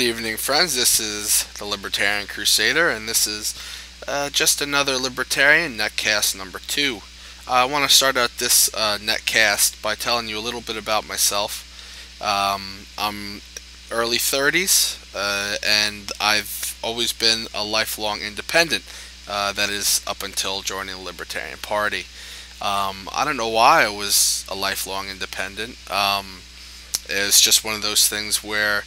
evening, friends. This is the Libertarian Crusader, and this is just another Libertarian Netcast number 2. I want to start out this Netcast by telling you a little bit about myself. I'm early 30s, and I've always been a lifelong independent. That is, up until joining the Libertarian Party. I don't know why I was a lifelong independent. It's just one of those things where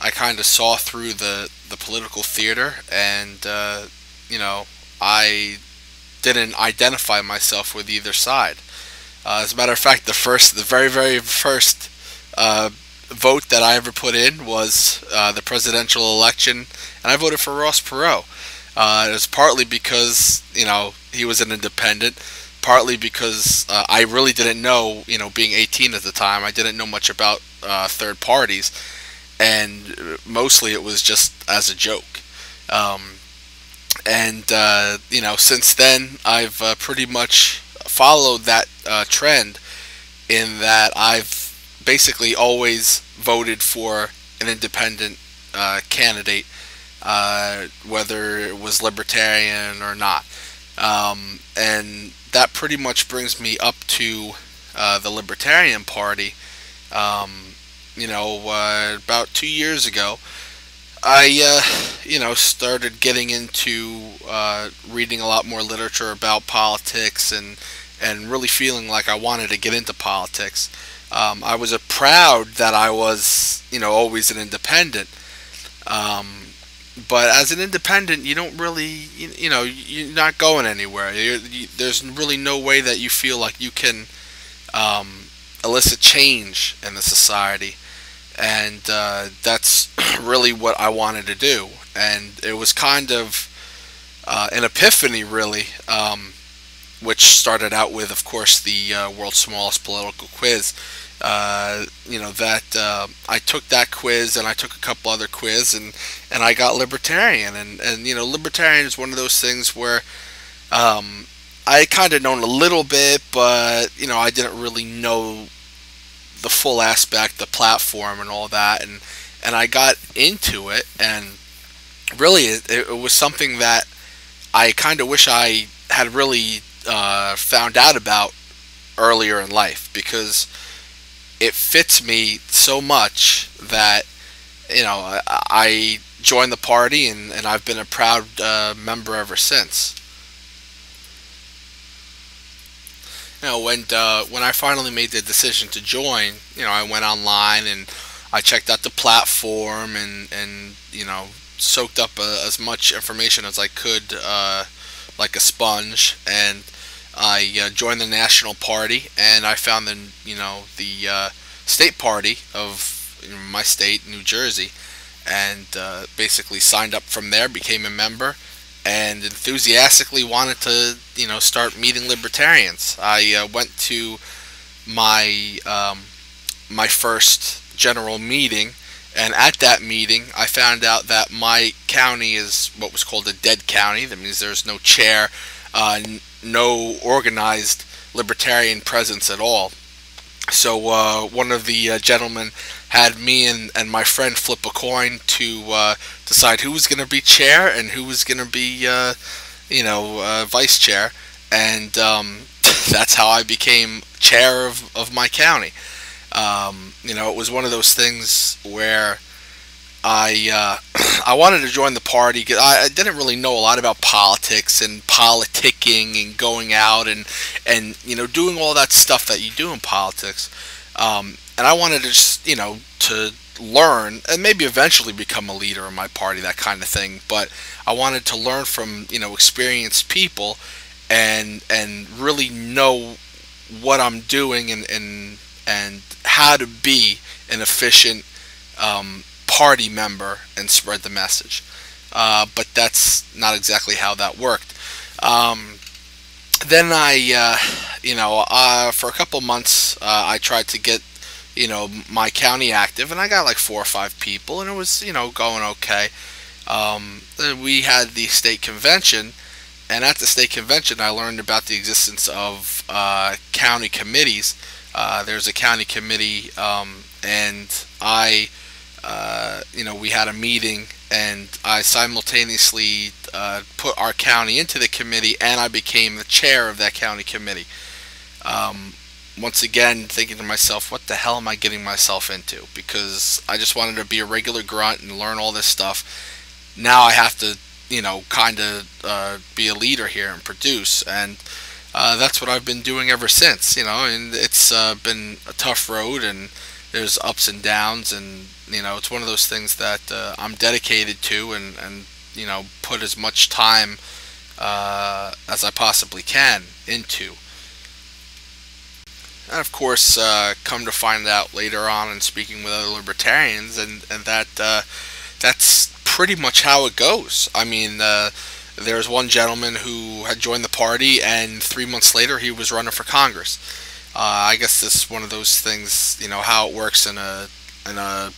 I kind of saw through the political theater, and I didn't identify myself with either side. As a matter of fact, the very first vote that I ever put in was the presidential election, and I voted for Ross Perot. It was partly because he was an independent, partly because I really didn't know, being 18 at the time, I didn't know much about third parties, and mostly it was just as a joke. Since then I've pretty much followed that trend, in that I've basically always voted for an independent candidate, whether it was libertarian or not. And that pretty much brings me up to the Libertarian Party. About 2 years ago, I started getting into reading a lot more literature about politics, and really feeling like I wanted to get into politics. I was proud that I was always an independent. But as an independent, you don't really, you're not going anywhere. There's really no way that you feel like you can elicit change in the society. And that's really what I wanted to do. And it was kind of an epiphany, really, which started out with, of course, the world's smallest political quiz. I took that quiz, and I took a couple other quiz, and I got libertarian. And libertarian is one of those things where I kind of known a little bit, but I didn't really know the full aspect, the platform, and all that. And I got into it, and really it was something that I kind of wish I had really found out about earlier in life, because it fits me so much that I joined the party, and I've been a proud member ever since. When I finally made the decision to join, I went online and I checked out the platform, and soaked up as much information as I could, like a sponge. And I joined the national party, and I found the state party of my state, New Jersey, and basically signed up from there, became a member, and enthusiastically wanted to start meeting libertarians. I went to my my first general meeting, and at that meeting I found out that my county is what was called a dead county. That means there's no chair, no organized libertarian presence at all. So one of the gentlemen had me and my friend flip a coin to decide who was going to be chair and who was going to be vice chair, and that's how I became chair of my county. It was one of those things where I wanted to join the party, because I didn't really know a lot about politics and politicking and going out and doing all that stuff that you do in politics. And I wanted to just to learn, and maybe eventually become a leader in my party, that kind of thing. But I wanted to learn from experienced people, and really know what I'm doing, and how to be an efficient party member and spread the message. But that's not exactly how that worked. Then I, for a couple months, I tried to get, my county active, and I got like 4 or 5 people, and it was, going okay. We had the state convention, and at the state convention I learned about the existence of county committees. There's a county committee, and I we had a meeting, and I simultaneously put our county into the committee, and I became the chair of that county committee. Once again, thinking to myself, what the hell am I getting myself into? Because I just wanted to be a regular grunt and learn all this stuff. Now I have to, kind of be a leader here and produce, and that's what I've been doing ever since. And it's been a tough road, and there's ups and downs, and it's one of those things that I'm dedicated to, and put as much time as I possibly can into. And of course, come to find out later on in speaking with other libertarians, and that that's pretty much how it goes. I mean, there's one gentleman who had joined the party, and 3 months later he was running for Congress. I guess this is one of those things, how it works in a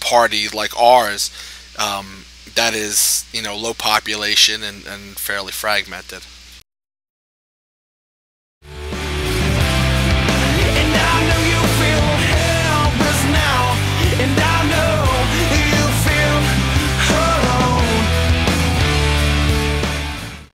party like ours, that is, low population and fairly fragmented.